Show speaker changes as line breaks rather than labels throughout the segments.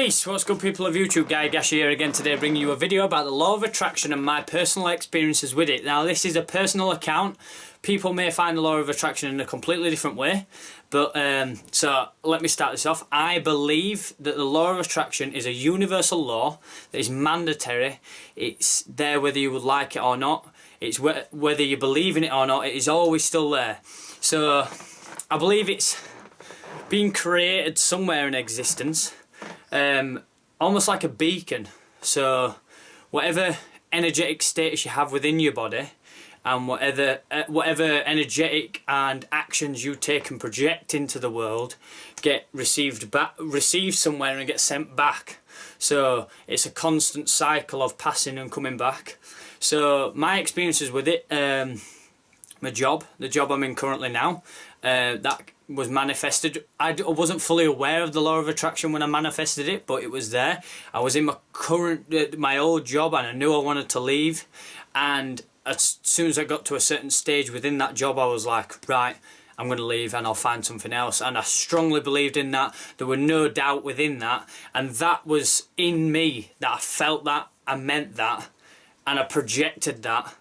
Peace, what's good people of YouTube? Guy Gashi here again today, bringing you a video about the law of attraction and my personal experiences with it. Now this is a personal account. People may find the law of attraction in a completely different way, but so let me start this off. I believe that the law of attraction is a universal law that is mandatory. It's there whether you would like it or not. It's whether you believe in it or not, it is always still there. So I believe it's being created somewhere in existence. Almost like a beacon. So whatever energetic status you have within your body and whatever energetic and actions you take and project into the world get received somewhere and get sent back. So it's a constant cycle of passing and coming back. So my experiences with it, the job I'm in currently now, that was manifested. I wasn't fully aware of the law of attraction when I manifested it, but it was there. I was in my old job and I knew I wanted to leave, and as soon as I got to a certain stage within that job I was like, right, I'm going to leave and I'll find something else. And I strongly believed in that. There were no doubt within that, and that was in me, that I felt that, I meant that, and I projected that.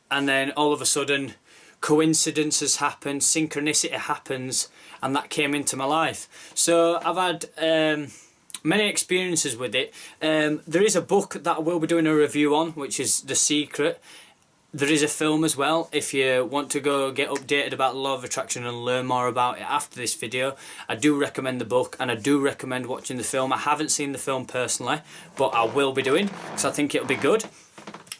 And then all of a sudden coincidences happen, synchronicity happens, and that came into my life. So I've had many experiences with it. There is a book that I will be doing a review on, which is The Secret. There is a film as well, if you want to go get updated about the law of attraction and learn more about it after this video. I do recommend the book, and I do recommend watching the film. I haven't seen the film personally, but I will be doing, because I think it'll be good.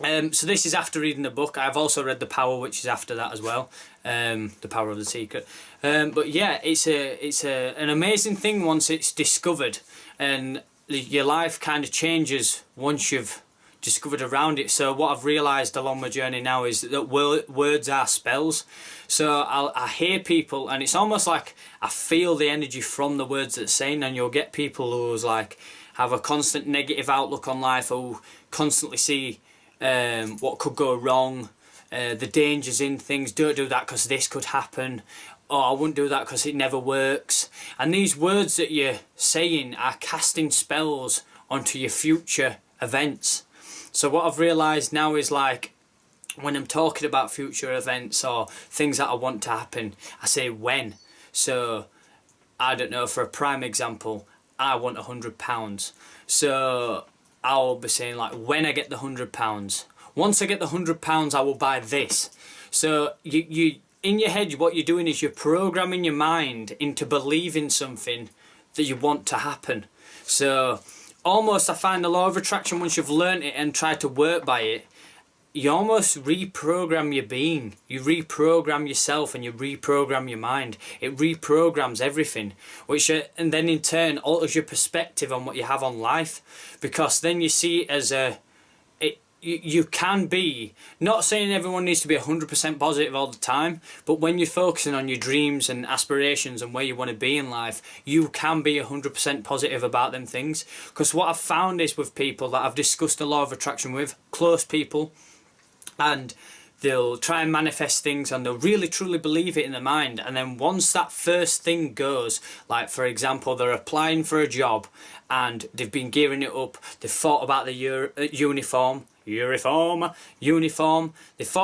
So this is after reading the book. I've also read The Power, which is after that as well. The Power of the Secret. But yeah, it's an amazing thing once it's discovered, and your life kind of changes once you've discovered around it. So what I've realised along my journey now is that words are spells. So I hear people, and it's almost like I feel the energy from the words that they're saying, and you'll get people who's like have a constant negative outlook on life, who constantly see what could go wrong, the dangers in things. Don't do that because this could happen, or I wouldn't do that because it never works. And these words that you're saying are casting spells onto your future events. So what I've realised now is, like, when I'm talking about future events or things that I want to happen, I say when. So I don't know, for a prime example, I want £100. So I'll be saying, like, when I get the £100, once I get the £100 I will buy this. So you in your head, what you're doing is you're programming your mind into believing something that you want to happen. So almost, I find the law of attraction, once you've learnt it and tried to work by it, you almost reprogram your being. You reprogram yourself and you reprogram your mind. It reprograms everything, which and then in turn alters your perspective on what you have on life, because then you see it as you can be, not saying everyone needs to be 100% positive all the time, but when you're focusing on your dreams and aspirations and where you want to be in life, you can be 100% positive about them things. Because what I've found is, with people that I've discussed the law of attraction with, close people, and they'll try and manifest things and they'll really truly believe it in their mind, and then once that first thing goes, like for example they're applying for a job and they've been gearing it up, they've thought about the uniform, they thought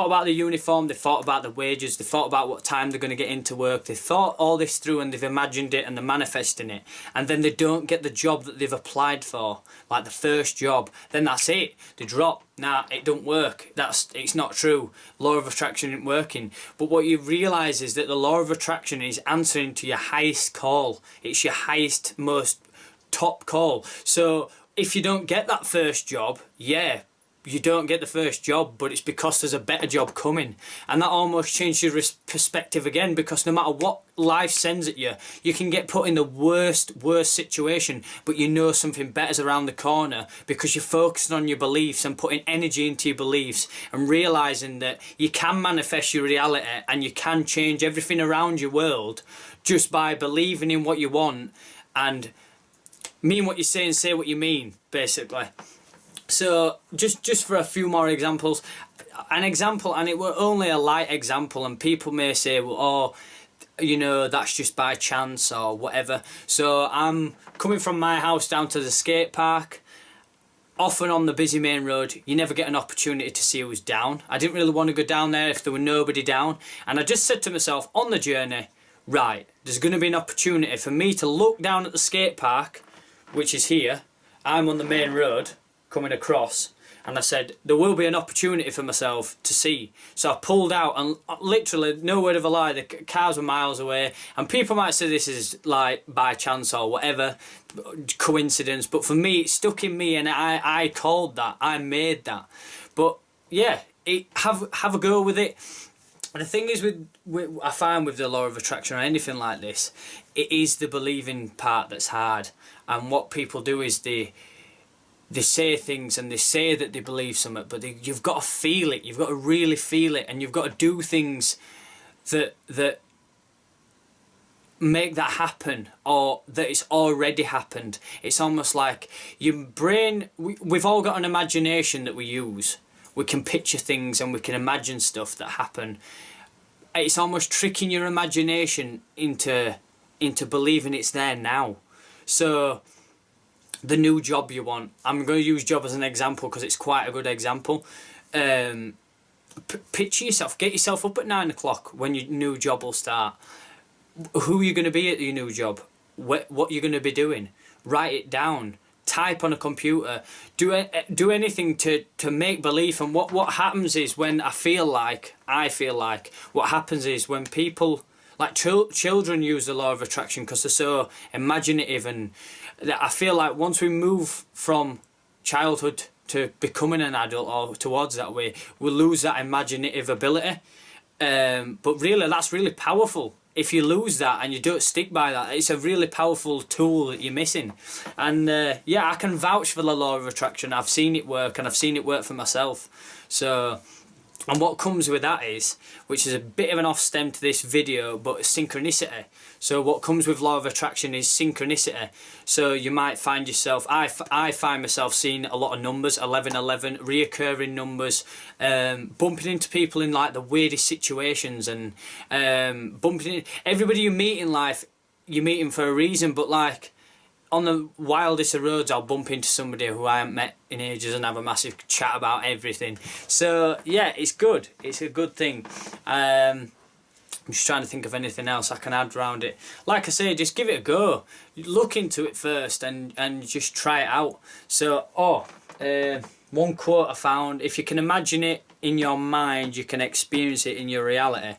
about the uniform, they thought about the wages, they thought about what time they're going to get into work, they thought all this through and they've imagined it and they're manifesting it, and then they don't get the job that they've applied for, like the first job, then that's it, they drop. Nah, it don't work, it's not true, law of attraction isn't working. But what you realise is that the law of attraction is answering to your highest call. It's your highest, most top call. So if you don't get that first job, yeah, you don't get the first job, but it's because there's a better job coming. And that almost changes your perspective again, because no matter what life sends at you, you can get put in the worst situation, but you know something better's around the corner, because you're focusing on your beliefs and putting energy into your beliefs and realising that you can manifest your reality and you can change everything around your world just by believing in what you want and mean what you say and say what you mean, basically. So just for a few more examples, an example, and it were only a light example, and people may say, well, oh, you know, that's just by chance or whatever. So I'm coming from my house down to the skate park. Often on the busy main road, you never get an opportunity to see who's down. I didn't really want to go down there if there were nobody down. And I just said to myself on the journey, right, there's going to be an opportunity for me to look down at the skate park, which is here. I'm on the main road coming across. And I said, there will be an opportunity for myself to see. So I pulled out and literally, no word of a lie, the cars were miles away. And people might say this is like by chance or whatever, coincidence. But for me, it stuck in me and I called that. I made that. But yeah, have a go with it. And the thing is with I find with the law of attraction or anything like this, it is the believing part that's hard. And what people do is they say things and they say that they believe something, but you've got to feel it. You've got to really feel it, and you've got to do things that make that happen, or that it's already happened. It's almost like your brain. We've all got an imagination that we use. We can picture things and we can imagine stuff that happen. It's almost tricking your imagination into believing it's there now. So the new job you want. I'm going to use job as an example because it's quite a good example. Picture yourself. Get yourself up at 9 o'clock when your new job will start. Who are you going to be at your new job? What you're going to be doing? Write it down. Type on a computer. Do anything to make believe. And what happens is when I feel like, what happens is when people, like children use the law of attraction because they're so imaginative, and I feel like once we move from childhood to becoming an adult or towards that way, we'll lose that imaginative ability. But really, that's really powerful. If you lose that and you don't stick by that, it's a really powerful tool that you're missing. And yeah, I can vouch for the law of attraction. I've seen it work, and I've seen it work for myself. So, and what comes with that is, which is a bit of an off stem to this video, but synchronicity. So what comes with law of attraction is synchronicity. So you might find yourself, I find myself seeing a lot of numbers, 1111, reoccurring numbers, bumping into people in like the weirdest situations, and bumping in, everybody you meet in life, you meet him for a reason, but like on the wildest of roads, I'll bump into somebody who I haven't met in ages and have a massive chat about everything. So yeah, it's good. It's a good thing. I'm just trying to think of anything else I can add around it. Like I say, just give it a go. Look into it first and just try it out. So, one quote I found: if you can imagine it in your mind, you can experience it in your reality.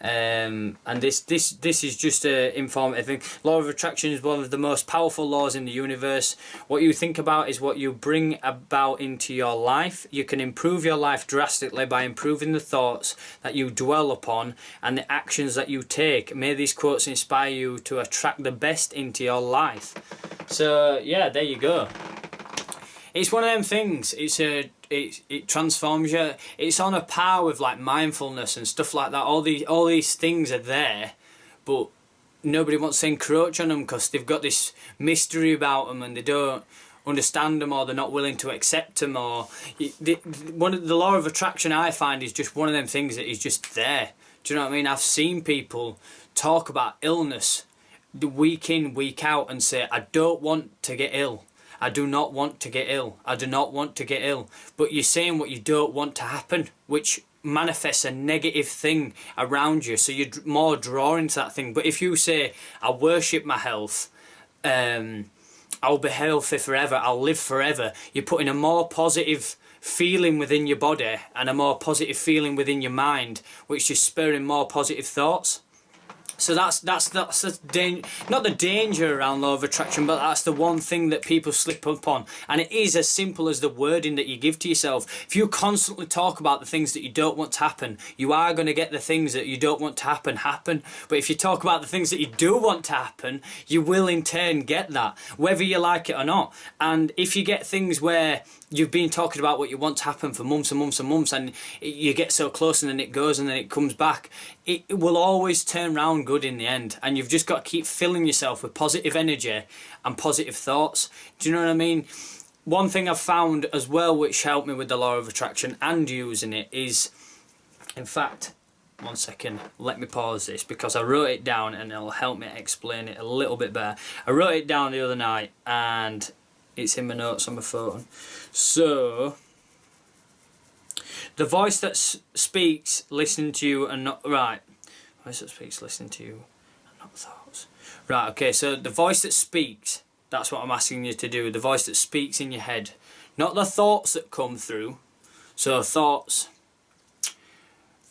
And this is just a informative thing. Law of attraction is one of the most powerful laws in the universe. What you think about is what you bring about into your life. You can improve your life drastically by improving the thoughts that you dwell upon and the actions that you take. May these quotes inspire you to attract the best into your life. So yeah, there you go. It's one of them things. It transforms you. It's on a par with like mindfulness and stuff like that. All these things are there, but nobody wants to encroach on them because they've got this mystery about them and they don't understand them, or they're not willing to accept them. Or the law of attraction, I find, is just one of them things that is just there. Do you know what I mean? I've seen people talk about illness week in, week out, and say, I don't want to get ill. I do not want to get ill. I do not want to get ill. But you're saying what you don't want to happen, which manifests a negative thing around you. So you're more drawn to that thing. But if you say, I worship my health, I'll be healthy forever, I'll live forever, you're putting a more positive feeling within your body and a more positive feeling within your mind, which is spurring more positive thoughts. So that's the not the danger around law of attraction, but that's the one thing that people slip up on. And it is as simple as the wording that you give to yourself. If you constantly talk about the things that you don't want to happen, you are going to get the things that you don't want to happen. But if you talk about the things that you do want to happen, you will in turn get that, whether you like it or not. And if you get things where you've been talking about what you want to happen for months and months and months, and you get so close and then it goes and then it comes back, it will always turn round good in the end. And you've just got to keep filling yourself with positive energy and positive thoughts. Do you know what I mean? One thing I've found as well, which helped me with the law of attraction and using it, is, in fact, 1 second, let me pause this because I wrote it down and it'll help me explain it a little bit better. I wrote it down the other night and it's in my notes on my phone. So, the voice that speaks, listening to you and not... Right. Voice that speaks, listening to you and not thoughts. Right, okay, so the voice that speaks, that's what I'm asking you to do. The voice that speaks in your head. Not the thoughts that come through. So thoughts,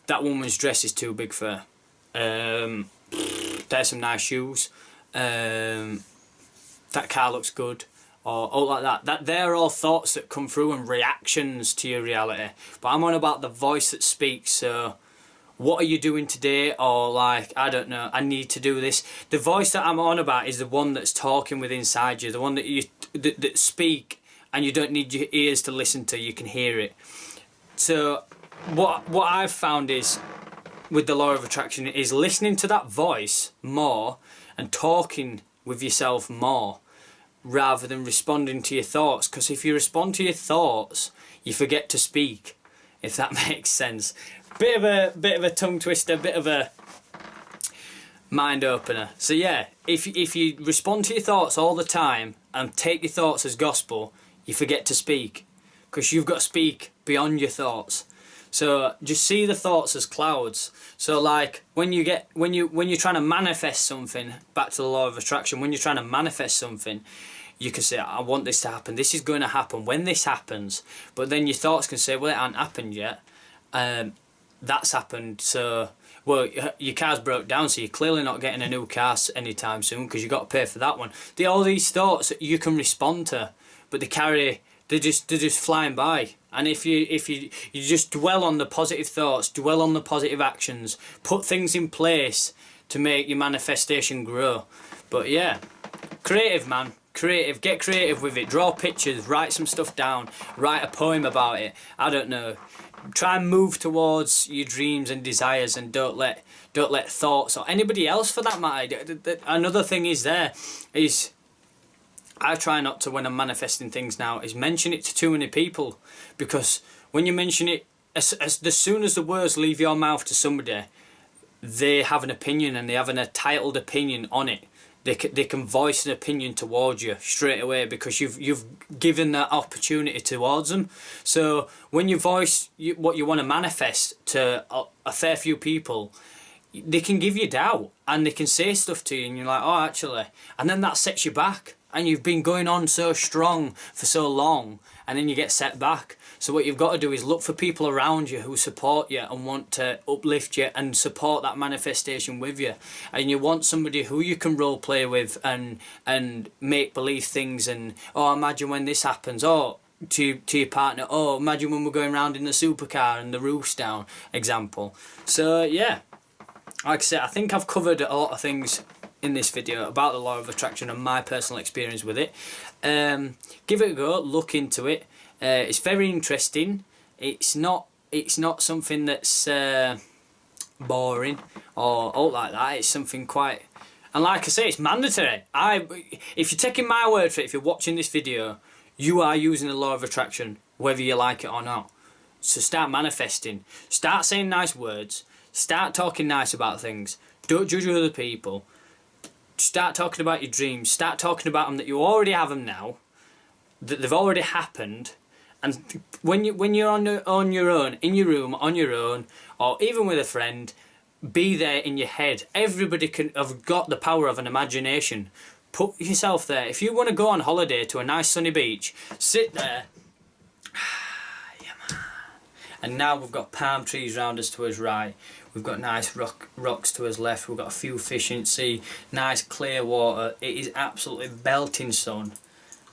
that woman's dress is too big for her. There's some nice shoes. That car looks good. Or all like that. They're all thoughts that come through and reactions to your reality. But I'm on about the voice that speaks. So, what are you doing today? Or like, I don't know, I need to do this. The voice that I'm on about is the one that's talking with inside you. The one that you that speak and you don't need your ears to listen to. You can hear it. So, what I've found is, with the law of attraction, is listening to that voice more and talking with yourself more, rather than responding to your thoughts. Because if you respond to your thoughts, you forget to speak, if that makes sense. Bit of a tongue twister, bit of a mind opener. So yeah, if you respond to your thoughts all the time and take your thoughts as gospel, you forget to speak, because you've got to speak beyond your thoughts. So just see the thoughts as clouds. So like when you're trying to manifest something, back to the law of attraction, when you're trying to manifest something, you can say, I want this to happen, this is going to happen when this happens. But then your thoughts can say, well, it hasn't happened yet. That's happened, so, well, your car's broke down, so you're clearly not getting a new car anytime soon because you've got to pay for that one. All these thoughts that you can respond to, but they're just flying by. And if you just dwell on the positive thoughts, dwell on the positive actions, put things in place to make your manifestation grow. But yeah, creative, man. Creative. Get creative with it. Draw pictures, write some stuff down, write a poem about it. I don't know. Try and move towards your dreams and desires, and don't let thoughts, or anybody else for that matter. Another thing is I try not to, when I'm manifesting things now, is mention it to too many people, because when you mention it, as soon as the words leave your mouth to somebody, they have an opinion, and they have an entitled opinion on it. They can voice an opinion towards you straight away, because you've given that opportunity towards them. So when you voice what you want to manifest to a fair few people, they can give you doubt, and they can say stuff to you, and you're like, oh, actually, and then that sets you back. And you've been going on so strong for so long, and then you get set back. So what you've got to do is look for people around you who support you and want to uplift you and support that manifestation with you. And you want somebody who you can role play with and make believe things, and, oh, imagine when this happens, oh, to your partner, oh, imagine when we're going around in the supercar and the roof's down, example. So yeah, like I said, I think I've covered a lot of things in this video about the law of attraction and my personal experience with it. Give it a go, look into it. It's very interesting. It's not something that's boring or like that. It's something quite, and like I say, it's mandatory. If you're taking my word for it, if you're watching this video, you are using the law of attraction, whether you like it or not. So start manifesting. Start saying nice words. Start talking nice about things. Don't judge other people. Start talking about your dreams. Start talking about them, that you already have them now, that they've already happened. And when you're on your own, in your room, on your own, or even with a friend, be there in your head. Everybody have got the power of an imagination. Put yourself there. If you want to go on holiday to a nice sunny beach, sit there. Yeah, man. And now we've got palm trees round us to us right. We've got nice rocks to us left. We've got a few fish in the sea. Nice clear water. It is absolutely belting sun.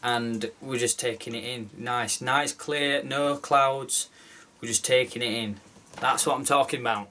And we're just taking it in. Nice clear, no clouds. We're just taking it in. That's what I'm talking about.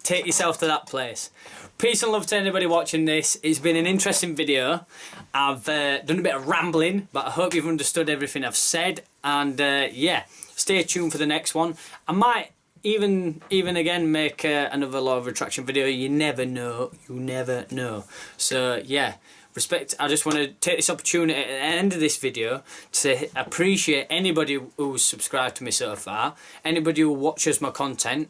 Take yourself to that place. Peace and love to anybody watching this. It's been an interesting video. I've done a bit of rambling, but I hope you've understood everything I've said. And yeah, stay tuned for the next one. I might even again make another law of attraction video. You never know. You never know. So yeah, respect. I just want to take this opportunity at the end of this video to say appreciate anybody who's subscribed to me so far, anybody who watches my content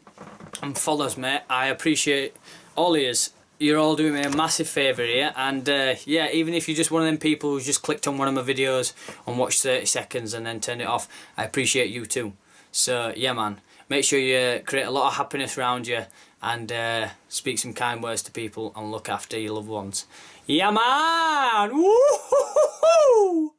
and follows me. I appreciate all of yous. You're all doing me a massive favour here, and yeah, even if you're just one of them people who's just clicked on one of my videos and watched 30 seconds and then turned it off, I appreciate you too. So yeah man, make sure you create a lot of happiness around you and speak some kind words to people and look after your loved ones. Yeah man! Woo-hoo-hoo-hoo!